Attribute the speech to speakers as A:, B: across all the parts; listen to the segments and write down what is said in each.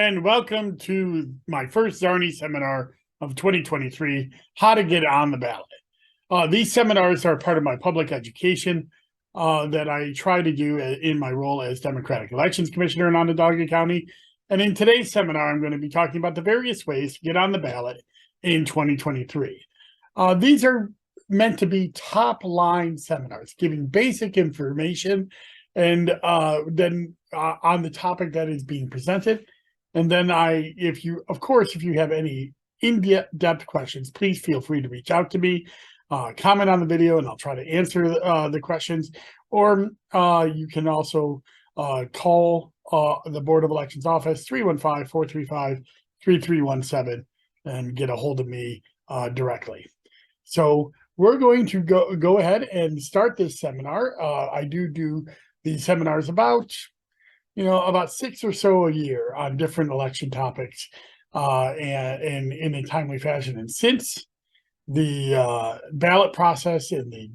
A: and welcome to my first Czarny seminar of 2023, How to Get on the Ballot. These seminars are part of my public education that I try to do in my role as Democratic Elections Commissioner in Onondaga County. And in today's seminar, I'm going to be talking about the various ways to get on the ballot in 2023. These are meant to be top-line seminars, giving basic information and then on the topic that is being presented. And then if you have any in-depth questions, please feel free to reach out to me, comment on the video, and I'll try to answer the questions. Or you can also call the Board of Elections office, 315-435-3317, and get a hold of me directly. So we're going to go ahead and start this seminar. I do these seminars about 6 or so a year on different election topics and in a timely fashion. And since the ballot process and the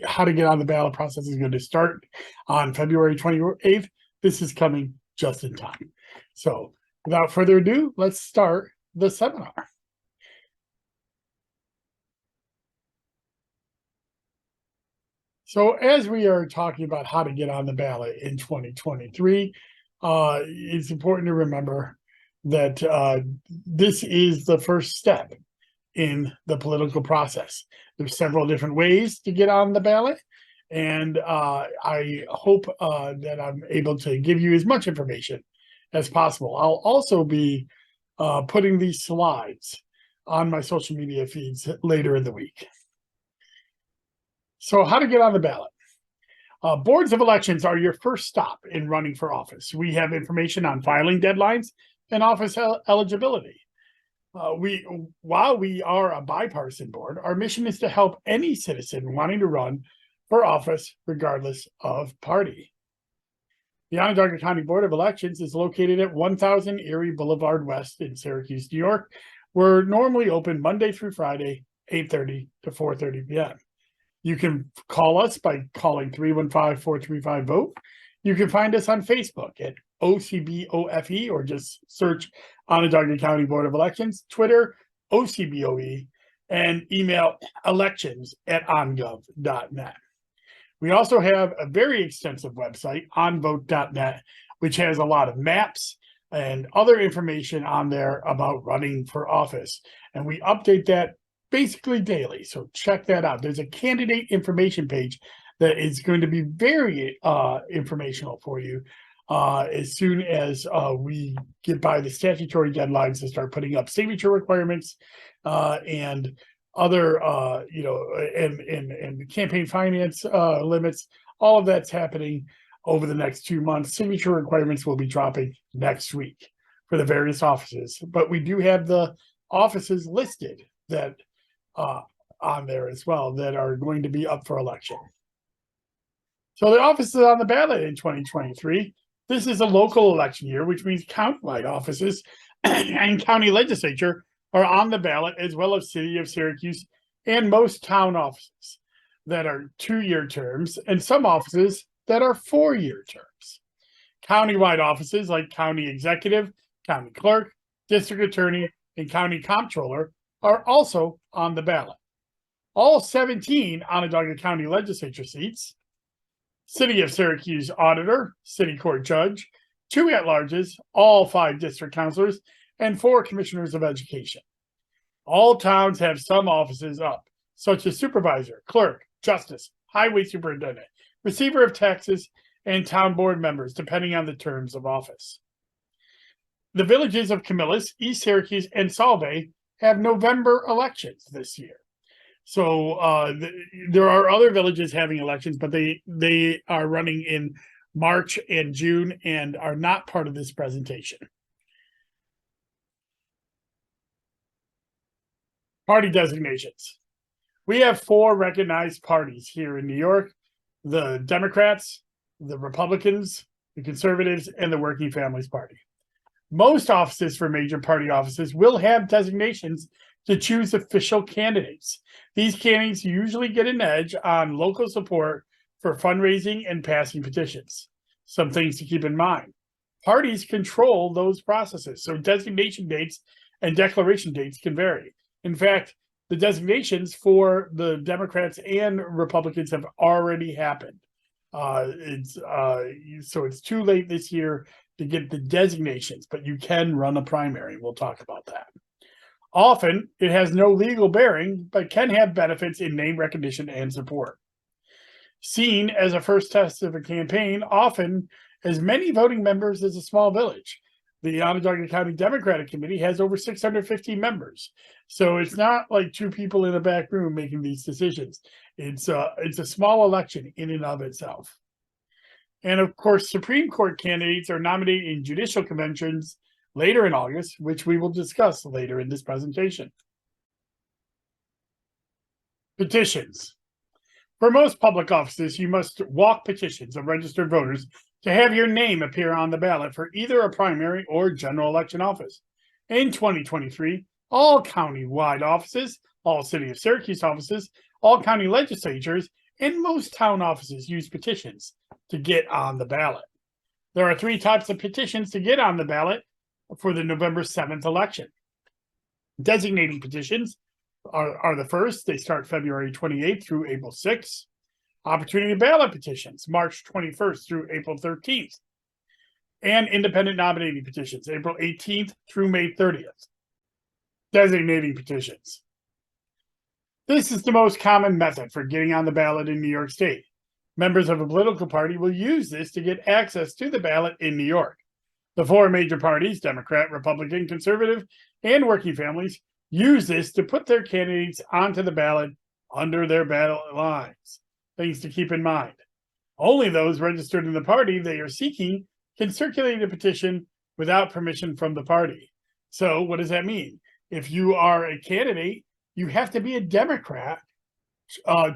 A: how to get on the ballot process is going to start on February 28th, this is coming just in time. So without further ado, let's start the seminar. So as we are talking about how to get on the ballot in 2023, it's important to remember that this is the first step in the political process. There's several different ways to get on the ballot, and I hope that I'm able to give you as much information as possible. I'll also be putting these slides on my social media feeds later in the week. So how to get on the ballot. Boards of elections are your first stop in running for office. We have information on filing deadlines and office eligibility. While we are a bipartisan board, our mission is to help any citizen wanting to run for office regardless of party. The Onondaga County Board of Elections is located at 1000 Erie Boulevard West in Syracuse, New York. We're normally open Monday through Friday, 8:30 to 4:30 p.m. You can call us by calling 315-435-VOTE. You can find us on Facebook at OCBOFE, or just search Onondaga County Board of Elections, Twitter, OCBOE, and email elections@ongov.net. We also have a very extensive website, onvote.net, which has a lot of maps and other information on there about running for office. And we update that basically daily, so check that out. There's a candidate information page that is going to be very informational for you as soon as we get by the statutory deadlines to start putting up signature requirements and other and campaign finance limits. All of that's happening over the next 2 months. Signature requirements will be dropping next week for the various offices, but we do have the offices listed that on there as well that are going to be up for election. So the offices on the ballot in 2023, this is a local election year, which means countywide offices and county legislature are on the ballot, as well as City of Syracuse and most town offices that are 2-year terms, and some offices that are 4-year terms. Countywide offices like county executive, county clerk, district attorney, and county comptroller are also on the ballot. All 17 Onondaga County legislature seats, City of Syracuse auditor, city court judge, 2 at-larges, all 5 district councilors, and 4 commissioners of education. All towns have some offices up, such as supervisor, clerk, justice, highway superintendent, receiver of taxes, and town board members, depending on the terms of office. The villages of Camillus, East Syracuse, and Solvay have November elections this year. So there are other villages having elections, but they are running in March and June and are not part of this presentation. Party designations. We have 4 recognized parties here in New York: the Democrats, the Republicans, the Conservatives, and the Working Families Party. Most offices for major party offices will have designations to choose official candidates. These candidates usually get an edge on local support for fundraising and passing petitions. Some things to keep in mind. Parties control those processes, so designation dates and declaration dates can vary. In fact, the designations for the Democrats and Republicans have already happened. So it's too late this year to get the designations, but you can run a primary. We'll talk about that. Often, it has no legal bearing, but can have benefits in name recognition and support. Seen as a first test of a campaign, often as many voting members as a small village. The Onondaga County Democratic Committee has over 650 members. So it's not like two people in a back room making these decisions. It's a small election in and of itself. And of course, Supreme Court candidates are nominated in judicial conventions later in August, which we will discuss later in this presentation. Petitions. For most public offices, you must walk petitions of registered voters to have your name appear on the ballot for either a primary or general election office. In 2023, all county-wide offices, all City of Syracuse offices, all county legislatures, and most town offices use petitions to get on the ballot. There are 3 types of petitions to get on the ballot for the November 7th election. Designating petitions are the first. They start February 28th through April 6th. Opportunity ballot petitions, March 21st through April 13th. And independent nominating petitions, April 18th through May 30th. Designating petitions. This is the most common method for getting on the ballot in New York State. Members of a political party will use this to get access to the ballot in New York. The 4 major parties, Democrat, Republican, Conservative, and Working Families, use this to put their candidates onto the ballot under their ballot lines. Things to keep in mind. Only those registered in the party they are seeking can circulate a petition without permission from the party. So what does that mean? If you are a candidate, you have to be a Democrat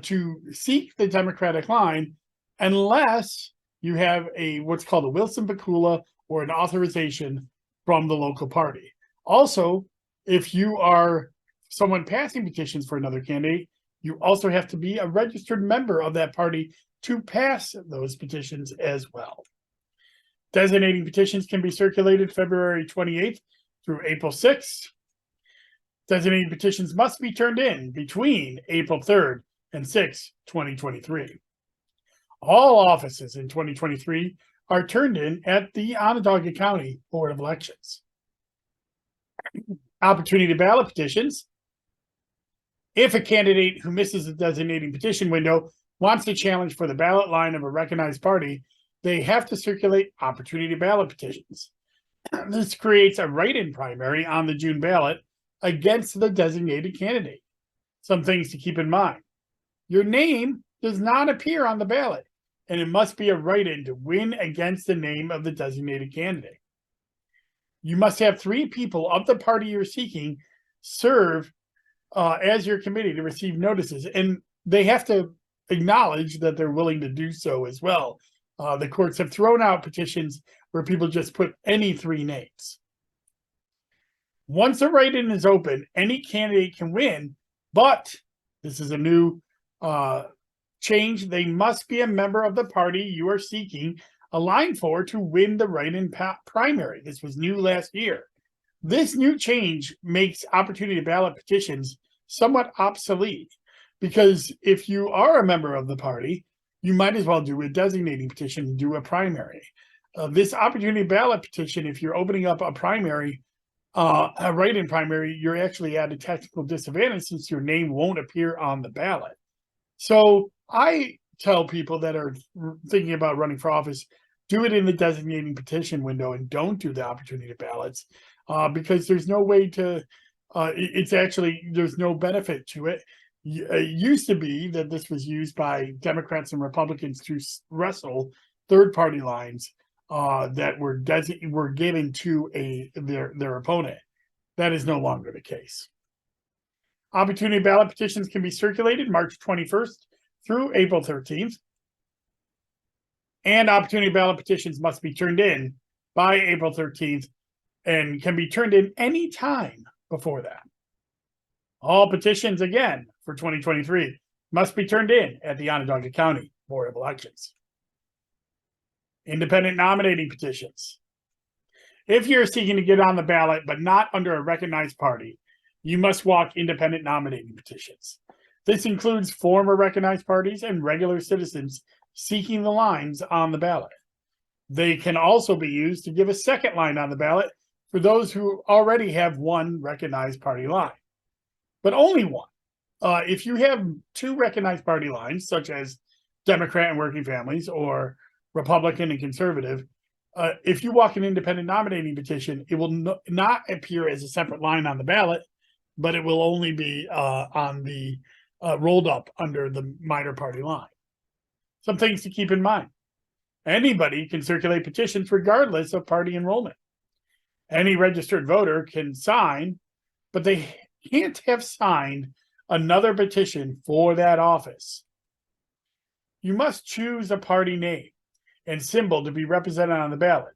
A: to seek the Democratic line, unless you have what's called a Wilson-Pakula or an authorization from the local party. Also, if you are someone passing petitions for another candidate, you also have to be a registered member of that party to pass those petitions as well. Designating petitions can be circulated February 28th through April 6th. Designating petitions must be turned in between April 3rd and 6th, 2023. All offices in 2023 are turned in at the Onondaga County Board of Elections. Opportunity ballot petitions. If a candidate who misses the designating petition window wants to challenge for the ballot line of a recognized party, they have to circulate opportunity ballot petitions. This creates a write-in primary on the June ballot against the designated candidate. Some things to keep in mind. Your name does not appear on the ballot, and it must be a write-in to win against the name of the designated candidate. You must have 3 people of the party you're seeking serve as your committee to receive notices, and they have to acknowledge that they're willing to do so as well. The courts have thrown out petitions where people just put any 3 names. Once a write-in is open, any candidate can win, but this is a new change. They must be a member of the party you are seeking a line for to win the write-in primary. This was new last year. This new change makes opportunity ballot petitions somewhat obsolete, because if you are a member of the party, you might as well do a designating petition and do a primary. This opportunity ballot petition, if you're opening up a primary, a write-in primary, you're actually at a technical disadvantage since your name won't appear on the ballot. So I tell people that are thinking about running for office, do it in the designating petition window and don't do the opportunity ballots, because there's no way to, there's no benefit to it. It used to be that this was used by Democrats and Republicans to wrestle third-party lines that were given to their opponent. That is no longer the case. Opportunity ballot petitions can be circulated March 21st through April 13th. And opportunity ballot petitions must be turned in by April 13th and can be turned in any time before that. All petitions, again, for 2023 must be turned in at the Onondaga County Board of Elections. Independent nominating petitions. If you're seeking to get on the ballot, but not under a recognized party, you must walk independent nominating petitions. This includes former recognized parties and regular citizens seeking the lines on the ballot. They can also be used to give a second line on the ballot for those who already have one recognized party line, but only one. If you have two recognized party lines, such as Democrat and Working Families or Republican and Conservative, if you walk an independent nominating petition, it will not appear as a separate line on the ballot, but it will only be on the rolled up under the minor party line. Some things to keep in mind. Anybody can circulate petitions regardless of party enrollment. Any registered voter can sign, but they can't have signed another petition for that office. You must choose a party name and symbol to be represented on the ballot.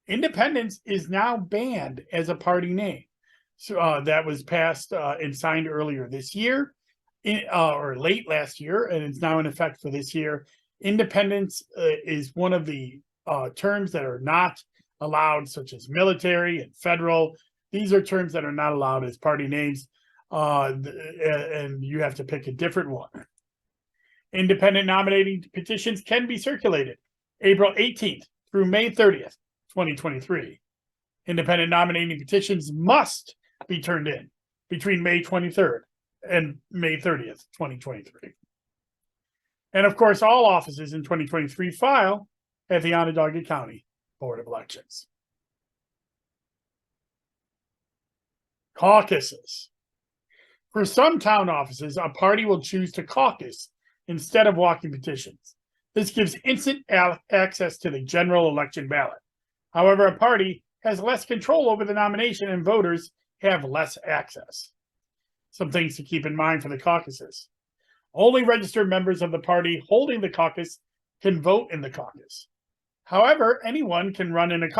A: Independence is now banned as a party name. So that was passed and signed earlier this year, or late last year, and it's now in effect for this year. Independence is one of the terms that are not allowed, such as military and federal. These are terms that are not allowed as party names, and you have to pick a different one. Independent nominating petitions can be circulated April 18th through May 30th, 2023. Independent nominating petitions must be turned in between May 23rd and May 30th, 2023. And of course, all offices in 2023 file at the Onondaga County Board of Elections. Caucuses. For some town offices, a party will choose to caucus instead of walking petitions. This gives instant access to the general election ballot. However, a party has less control over the nomination and voters have less access. Some things to keep in mind for the caucuses. Only registered members of the party holding the caucus can vote in the caucus. However, anyone can run in a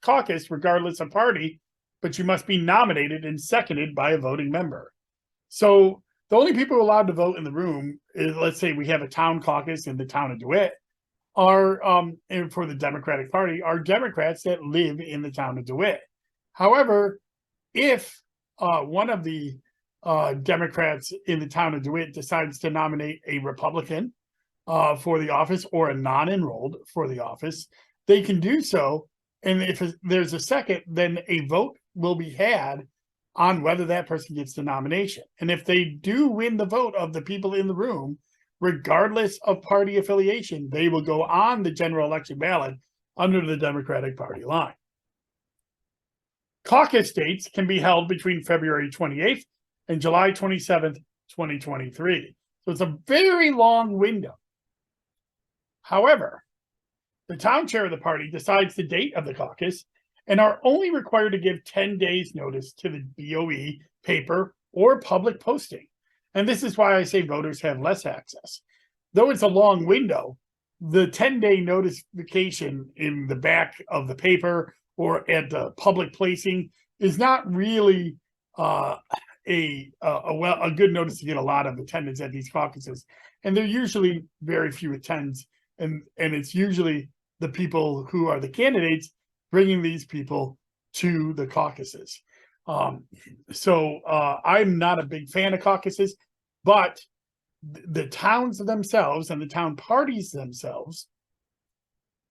A: caucus regardless of party, but you must be nominated and seconded by a voting member. So the only people allowed to vote in the room is, let's say we have a town caucus in the town of DeWitt, are for the Democratic Party, are Democrats that live in the town of DeWitt. However, if one of the Democrats in the town of DeWitt decides to nominate a Republican for the office or a non-enrolled for the office, they can do so. And if there's a second, then a vote will be had on whether that person gets the nomination. And if they do win the vote of the people in the room, regardless of party affiliation, they will go on the general election ballot under the Democratic Party line. Caucus dates can be held between February 28th and July 27th, 2023. So it's a very long window. However, the town chair of the party decides the date of the caucus and are only required to give 10 days notice to the BOE, paper, or public posting. And this is why I say voters have less access. Though it's a long window, the 10-day notification in the back of the paper or at the public placing is not really a good notice to get a lot of attendance at these caucuses. And they're usually very few attends, and it's usually the people who are the candidates bringing these people to the caucuses. So I'm not a big fan of caucuses, but the towns themselves and the town parties themselves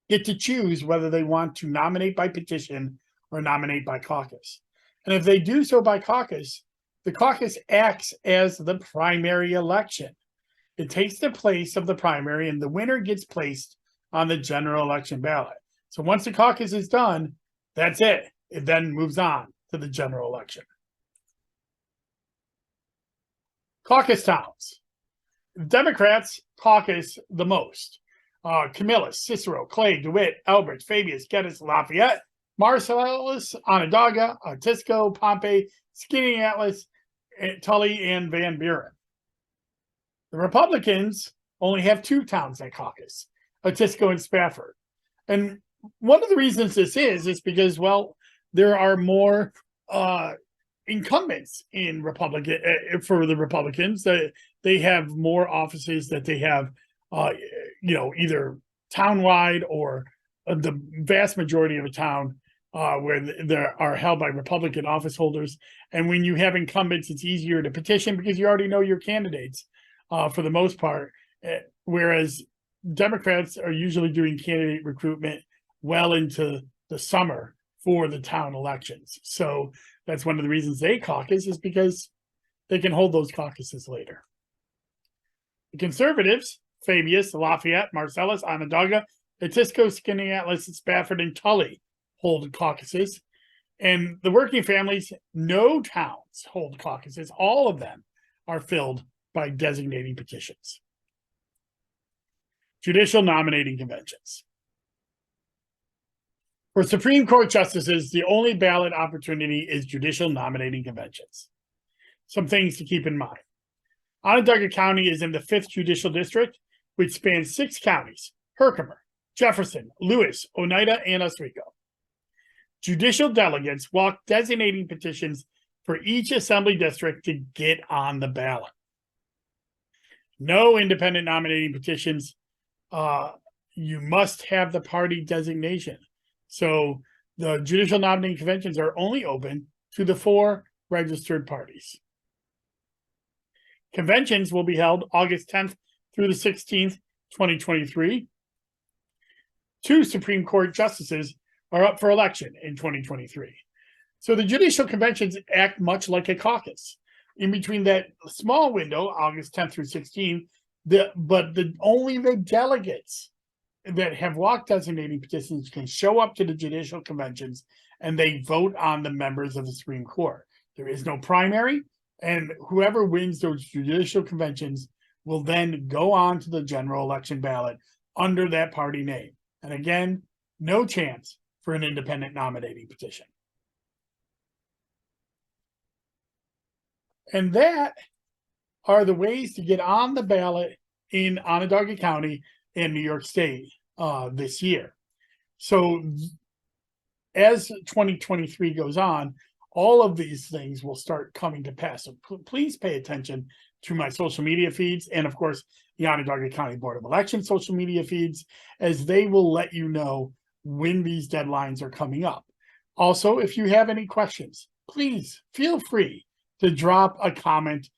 A: get to choose whether they want to nominate by petition or nominate by caucus. And if they do so by caucus, the caucus acts as the primary election. It takes the place of the primary, and the winner gets placed on the general election ballot. So once the caucus is done, that's it. It then moves on to the general election. Caucus towns. Democrats caucus the most. Camillus, Cicero, Clay, DeWitt, Elbridge, Fabius, Geddes, Lafayette, Marcellus, Onondaga, Otisco, Pompey, Skaneateles, Tully, and Van Buren. The Republicans only have two towns that caucus, Otisco and Spafford. And one of the reasons this is because, well, there are more incumbents in for the Republicans. They have more offices that they have, either townwide or the vast majority of a town where there are held by Republican office holders. And when you have incumbents, it's easier to petition because you already know your candidates for the most part. Whereas Democrats are usually doing candidate recruitment well into the summer for the town elections. So that's one of the reasons they caucus, is because they can hold those caucuses later. The Conservatives, Fabius, Lafayette, Marcellus, Onondaga, Etisco, Skaneateles, Spafford, and Tully hold caucuses. And the working families, no towns hold caucuses. All of them are filled by designating petitions. Judicial nominating conventions. For Supreme Court justices, the only ballot opportunity is judicial nominating conventions. Some things to keep in mind. Onondaga County is in the 5th Judicial District, which spans 6 counties: Herkimer, Jefferson, Lewis, Oneida, and Oswego. Judicial delegates walk designating petitions for each assembly district to get on the ballot. No independent nominating petitions. You must have the party designation. So the judicial nominating conventions are only open to the 4 registered parties. Conventions will be held August 10th through the 16th, 2023. 2 Supreme Court justices are up for election in 2023. So the judicial conventions act much like a caucus. In between that small window, August 10th through 16th, only the delegates that have walked designating petitions can show up to the judicial conventions, and they vote on the members of the Supreme Court. There is no primary, and whoever wins those judicial conventions will then go on to the general election ballot under that party name. And again, no chance for an independent nominating petition. And that are the ways to get on the ballot in Onondaga County and New York State this year. So as 2023 goes on, all of these things will start coming to pass. So please pay attention to my social media feeds, and of course, the Onondaga County Board of Elections social media feeds, as they will let you know when these deadlines are coming up. Also, if you have any questions, please feel free to drop a comment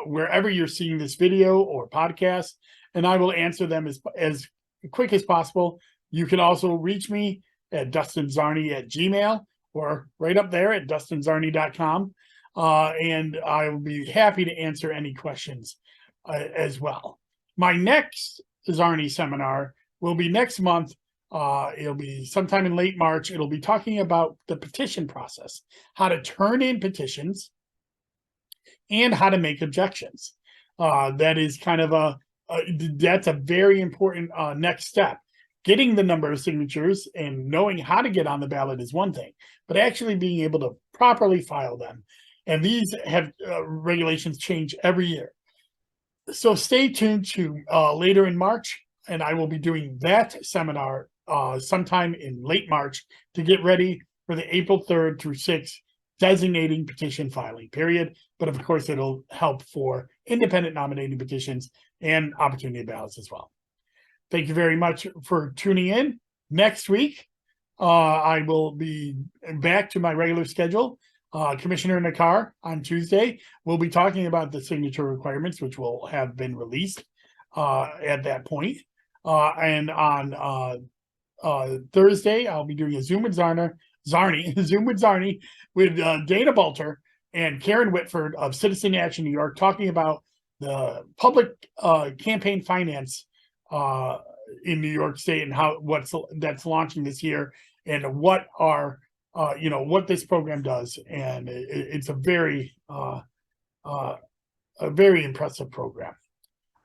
A: wherever you're seeing this video or podcast, and I will answer them as quick as possible. You can also reach me at dustinzarny@gmail.com or right up there at dustinzarny.com, and I will be happy to answer any questions as well. My next Czarny seminar will be next month. It'll be sometime in late March. It'll be talking about the petition process, how to turn in petitions, and how to make objections. That is kind of that's a very important next step. Getting the number of signatures and knowing how to get on the ballot is one thing, but actually being able to properly file them. And these have regulations change every year. So stay tuned to later in March, and I will be doing that seminar sometime in late March to get ready for the April 3rd through 6th designating petition filing period. But of course, it'll help for independent nominating petitions and opportunity ballots as well. Thank you very much for tuning in. Next week, I will be back to my regular schedule. Commissioner Nakar on Tuesday will be talking about the signature requirements, which will have been released at that point. And on Thursday, I'll be doing a Zoom with Czarny with Dana Balter and Karen Whitford of Citizen Action New York, talking about the public campaign finance in New York State and that's launching this year, and what what this program does. And it's a very impressive program.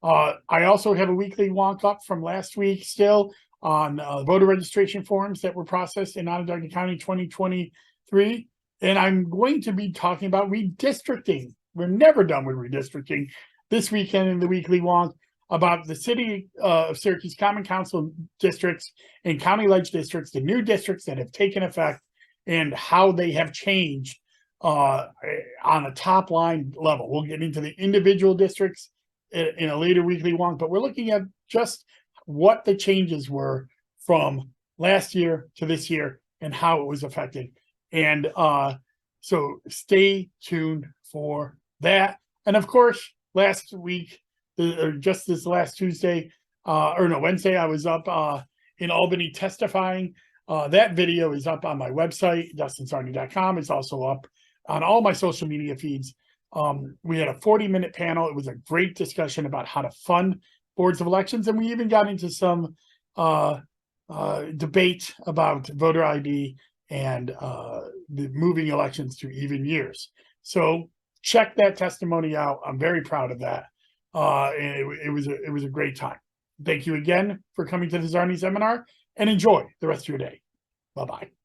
A: I also have a weekly wonk up from last week still on voter registration forms that were processed in Onondaga County 2023. And I'm going to be talking about redistricting. We're never done with redistricting. This weekend in the weekly wonk, about the city of Syracuse Common Council districts and county ledge districts, the new districts that have taken effect, and how they have changed on a top line level. We'll get into the individual districts in a later weekly wonk, but we're looking at just what the changes were from last year to this year and how it was affected. And so stay tuned for that. And of course, last week, or just this last Tuesday, Wednesday, I was up in Albany testifying. That video is up on my website, DustinCarney.com. It's also up on all my social media feeds. We had a 40-minute panel. It was a great discussion about how to fund boards of elections. And we even got into some debate about voter ID and moving elections to even years. So check that testimony out. I'm very proud of that. And it was a great time. Thank you again for coming to the Czarny seminar, and enjoy the rest of your day. Bye-bye.